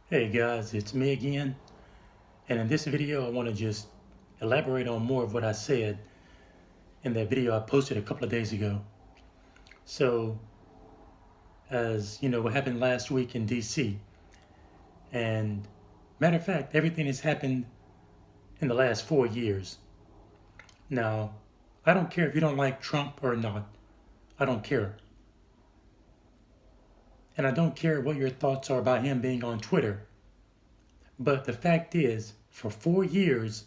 Hey guys, it's me again, and in this video I want to just elaborate on more of what I said in that video I posted a couple of days ago. So, as you know, what happened last week in DC, and matter of fact, everything has happened in the last 4 years. Now, I don't care if you don't like Trump or not, I don't care. And I don't care what your thoughts are about him being on Twitter. But the fact is, for 4 years,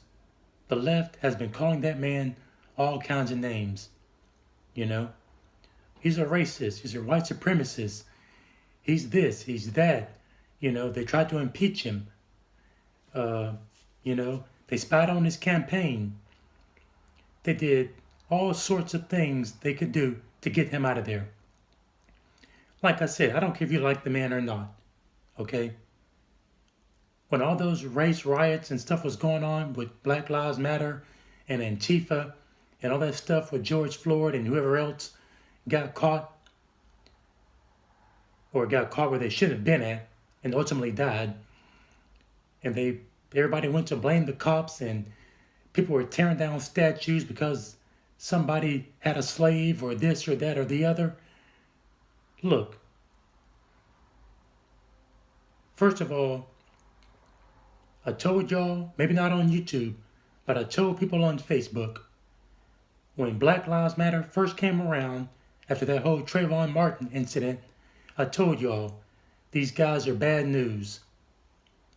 the left has been calling that man all kinds of names. You know, he's a racist, he's a white supremacist, he's this, he's that. They tried to impeach him. Uh, they spied on his campaign. They did all sorts of things they could do to get him out of there. Like I said, I don't care if you like the man or not, okay? When all those race riots and stuff was going on with Black Lives Matter and Antifa and all that stuff with George Floyd and whoever else got caught, or got caught where they should have been at and ultimately died, and everybody went to blame the cops, and people were tearing down statues because somebody had a slave or this or that or the other. Look, first of all, I told y'all, maybe not on YouTube, but I told people on Facebook, when Black Lives Matter first came around after that whole Trayvon Martin incident, I told y'all, these guys are bad news.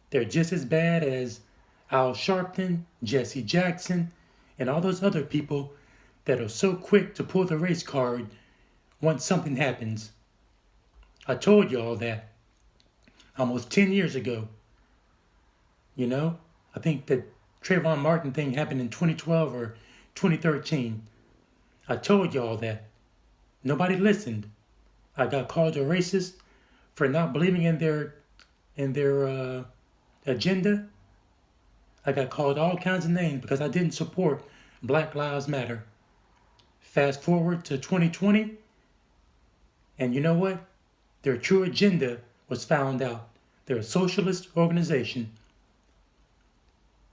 They're just as bad as Al Sharpton, Jesse Jackson, and all those other people that are so quick to pull the race card once something happens. I told y'all that almost 10 years ago. I think that Trayvon Martin thing happened in 2012 or 2013. I told y'all that. Nobody listened. I got called a racist for not believing in their agenda. I got called all kinds of names because I didn't support Black Lives Matter. Fast forward to 2020, and you know what? Their true agenda was found out. They're a socialist organization.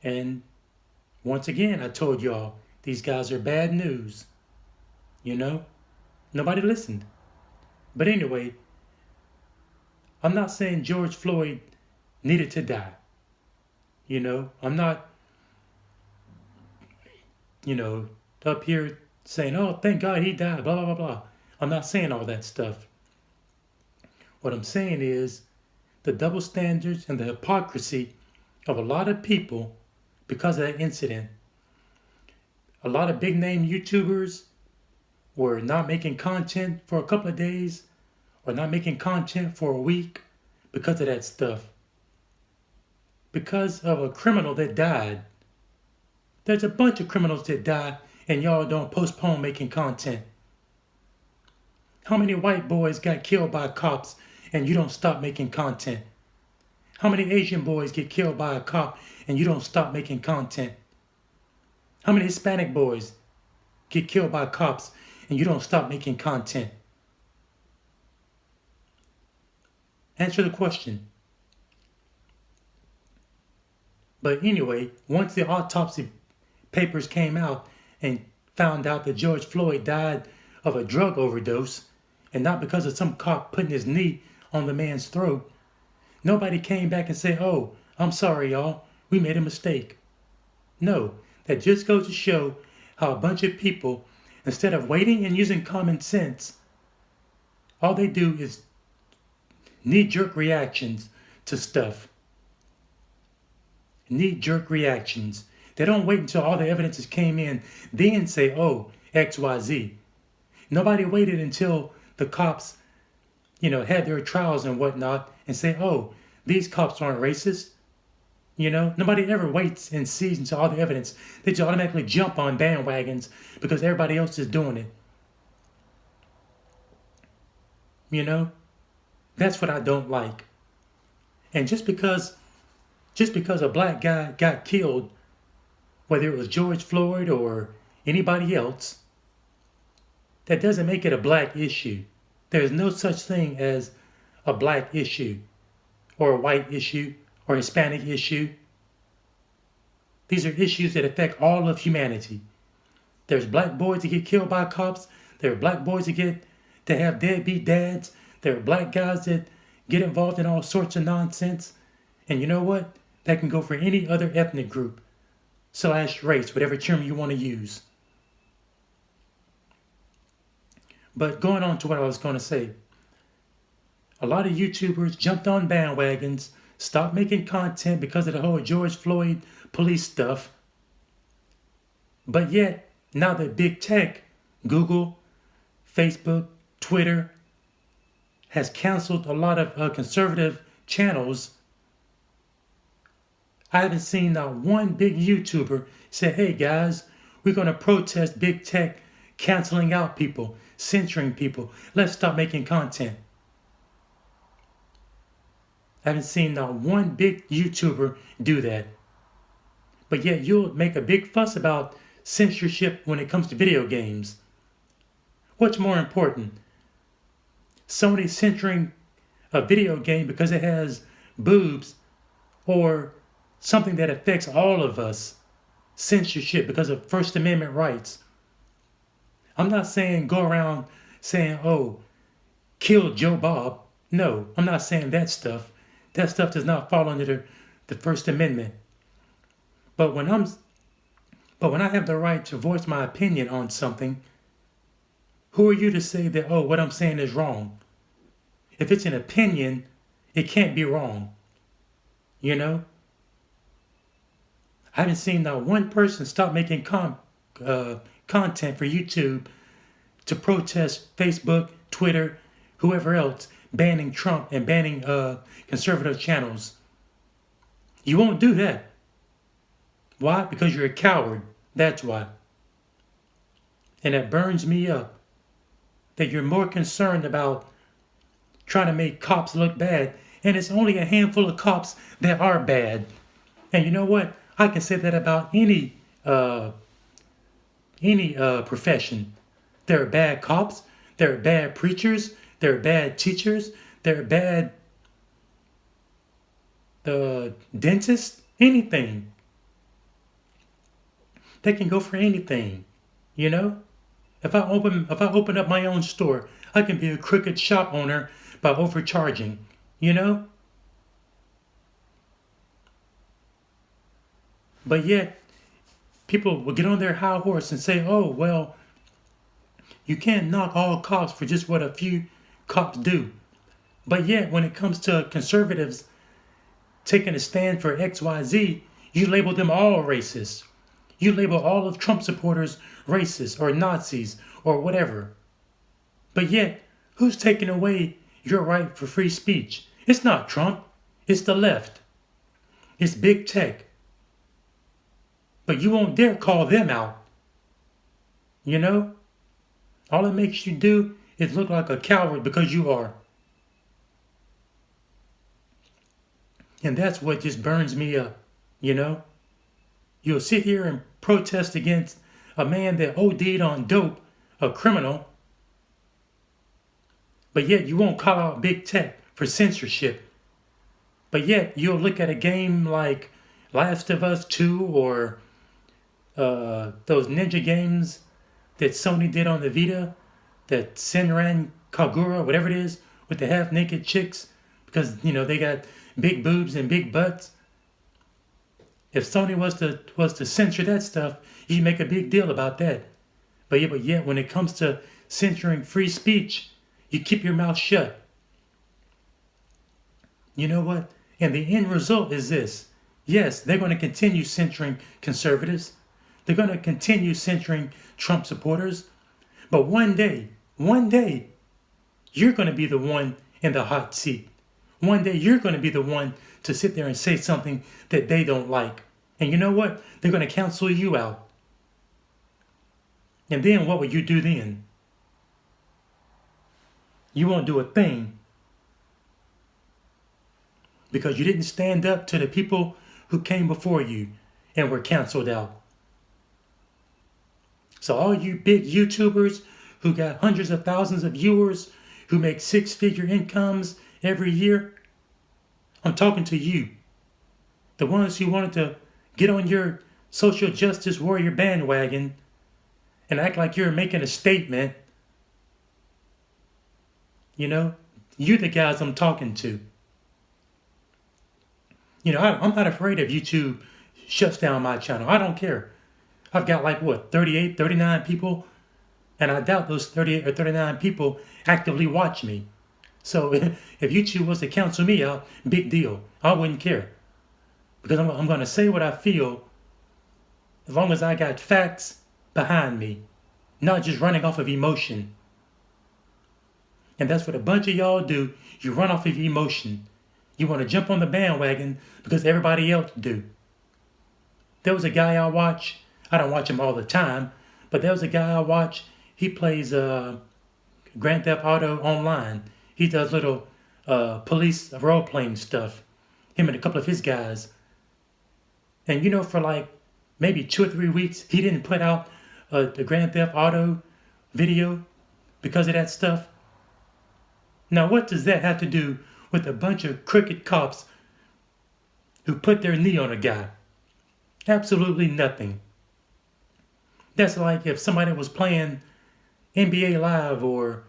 And once again, I told y'all, these guys are bad news. Nobody listened. But anyway, I'm not saying George Floyd needed to die. I'm not, up here saying, oh, thank God he died, blah, blah, blah, blah. I'm not saying all that stuff. What I'm saying is the double standards and the hypocrisy of a lot of people because of that incident. A lot of big name YouTubers were not making content for a couple of days or not making content for a week because of that stuff. Because of a criminal that died. There's a bunch of criminals that die and y'all don't postpone making content. How many white boys got killed by cops and you don't stop making content? How many Asian boys get killed by a cop and you don't stop making content? How many Hispanic boys get killed by cops and you don't stop making content? Answer the question. But anyway, once the autopsy papers came out and found out that George Floyd died of a drug overdose and not because of some cop putting his knee on the man's throat, nobody came back and said, oh, I'm sorry, y'all, we made a mistake. No, that just goes to show how a bunch of people, instead of waiting and using common sense, all they do is knee-jerk reactions to stuff. Knee-jerk reactions. They don't wait until all the evidences came in, then say, oh, XYZ. Nobody waited until the cops, had their trials and whatnot and say, oh, these cops aren't racist. Nobody ever waits and sees until all the evidence. They just automatically jump on bandwagons because everybody else is doing it. That's what I don't like. And just because a black guy got killed, whether it was George Floyd or anybody else, that doesn't make it a black issue. There's no such thing as a black issue. or a white issue or Hispanic issue. These are issues that affect all of humanity. There's black boys that get killed by cops. There are black boys that have deadbeat dads. There are black guys that get involved in all sorts of nonsense. And you know what? That can go for any other ethnic group / race, whatever term you want to use. But going on to what I was going to say. A lot of YouTubers jumped on bandwagons, stopped making content because of the whole George Floyd police stuff. But yet, now that big tech, Google, Facebook, Twitter, has canceled a lot of conservative channels, I haven't seen not one big YouTuber say, hey guys, we're going to protest big tech canceling out people, censoring people. Let's stop making content. I haven't seen not one big YouTuber do that. But yet you'll make a big fuss about censorship when it comes to video games. What's more important? Sony censoring a video game because it has boobs, or something that affects all of us, censorship because of First Amendment rights. I'm not saying go around saying, oh, kill Joe Bob. No, I'm not saying that stuff. That stuff does not fall under the First Amendment. But when I have the right to voice my opinion on something, who are you to say that, oh, what I'm saying is wrong? If it's an opinion, it can't be wrong. You know? I haven't seen not one person stop making content for YouTube to protest Facebook, Twitter, whoever else, banning Trump and banning conservative channels. You won't do that. Why? Because you're a coward. That's why. And it burns me up that you're more concerned about trying to make cops look bad. And it's only a handful of cops that are bad. And you know what? I can say that about any profession. There are bad cops. There are bad preachers. There are bad teachers. There are bad dentists. Anything. They can go for anything. You know? If I open up my own store, I can be a crooked shop owner by overcharging. You know? But yet, people will get on their high horse and say, oh, well, you can't knock all cops for just what a few cops do. But yet, when it comes to conservatives taking a stand for XYZ, you label them all racist. You label all of Trump supporters racist or Nazis or whatever. But yet, who's taking away your right for free speech? It's not Trump. It's the left. It's big tech. But you won't dare call them out. You know? All it makes you do is look like a coward because you are. And that's what just burns me up. You know? You'll sit here and protest against a man that OD'd on dope, a criminal. But yet you won't call out big tech for censorship. But yet you'll look at a game like Last of Us 2 or those ninja games that Sony did on the Vita, that Senran Kagura, whatever it is, with the half-naked chicks, because, you know, they got big boobs and big butts. If Sony was to censor that stuff, you'd make a big deal about that. But yet, when it comes to censoring free speech, you keep your mouth shut. You know what? And the end result is this. Yes, they're going to continue censoring conservatives. They're going to continue censoring Trump supporters. But one day, you're going to be the one in the hot seat. One day, you're going to be the one to sit there and say something that they don't like. And you know what? They're going to cancel you out. And then what will you do then? You won't do a thing. Because you didn't stand up to the people who came before you and were canceled out. So all you big YouTubers who got hundreds of thousands of viewers, who make six-figure incomes every year, I'm talking to you. The ones who wanted to get on your social justice warrior bandwagon and act like you're making a statement. You know, you're the guys I'm talking to. You know, I'm not afraid if YouTube shuts down my channel. I don't care. I've got like, what, 38, 39 people? And I doubt those 38 or 39 people actively watch me. So if YouTube was to cancel me out, big deal. I wouldn't care. Because I'm going to say what I feel as long as I got facts behind me, not just running off of emotion. And that's what a bunch of y'all do. You run off of emotion. You want to jump on the bandwagon because everybody else do. There was a guy I watch. I don't watch him all the time, but there was a guy I watch. He plays Grand Theft Auto online. He does little police role-playing stuff. Him and a couple of his guys. And you know, for like maybe 2 or 3 weeks, he didn't put out the Grand Theft Auto video because of that stuff. Now, what does that have to do with a bunch of crooked cops who put their knee on a guy? Absolutely nothing. That's like if somebody was playing NBA Live or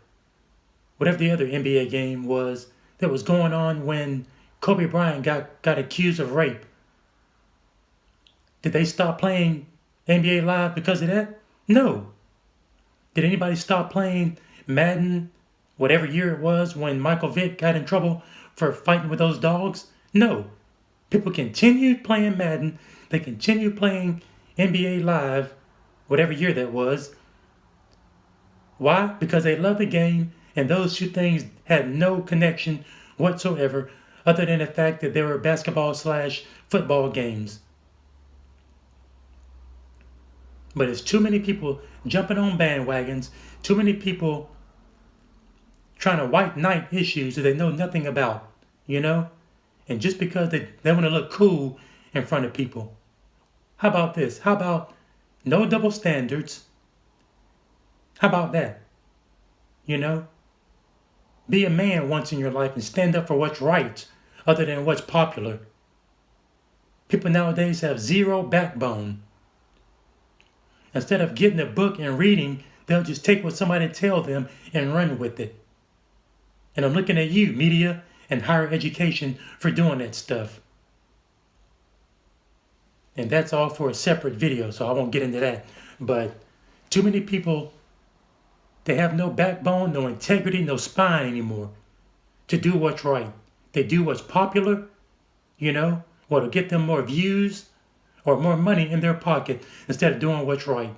whatever the other NBA game was that was going on when Kobe Bryant got accused of rape. Did they stop playing NBA Live because of that? No. Did anybody stop playing Madden, whatever year it was, when Michael Vick got in trouble for fighting with those dogs? No. People continued playing Madden. They continued playing NBA Live, whatever year that was. Why? Because they love the game, and those two things had no connection whatsoever other than the fact that they were basketball/football games. But there's too many people jumping on bandwagons, too many people trying to white knight issues that they know nothing about, you know? And just because they want to look cool in front of people. How about this? How about no double standards? How about that? You know? Be a man once in your life and stand up for what's right other than what's popular. People nowadays have zero backbone. Instead of getting a book and reading, they'll just take what somebody tells them and run with it. And I'm looking at you, media and higher education, for doing that stuff. And that's all for a separate video, so I won't get into that. But too many people, they have no backbone, no integrity, no spine anymore to do what's right. They do what's popular, you know, what'll get them more views or more money in their pocket instead of doing what's right.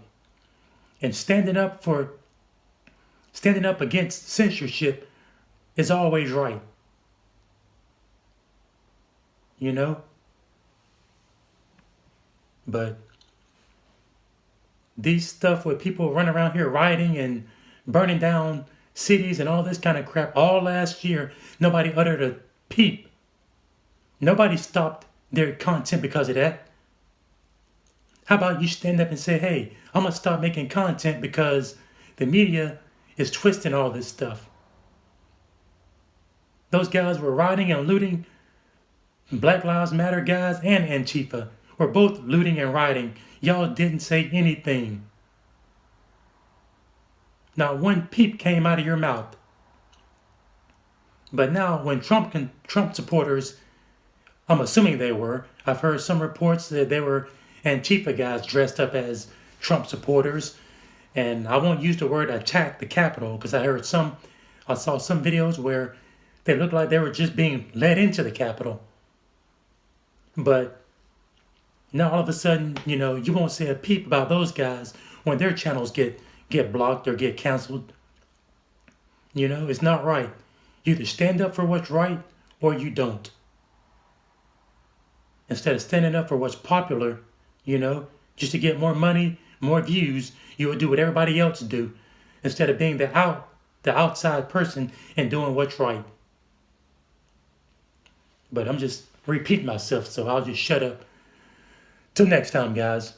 And standing up against censorship is always right. You know? But these stuff where people run around here rioting and burning down cities and all this kind of crap, all last year, nobody uttered a peep. Nobody stopped their content because of that. How about you stand up and say, hey, I'm going to stop making content because the media is twisting all this stuff. Those guys were rioting and looting. Black Lives Matter guys and Antifa were both looting and rioting. Y'all didn't say anything. Not one peep came out of your mouth. But now when Trump supporters, I'm assuming they were, I've heard some reports that they were Antifa guys dressed up as Trump supporters. And I won't use the word attack the Capitol because I saw some videos where they looked like they were just being led into the Capitol. But now all of a sudden, you know, you won't say a peep about those guys when their channels get blocked or get canceled. You know, it's not right. You either stand up for what's right or you don't. Instead of standing up for what's popular, you know, just to get more money, more views, you will do what everybody else do instead of being the outside person and doing what's right. But I'm just repeating myself, so I'll just shut up. Till next time, guys.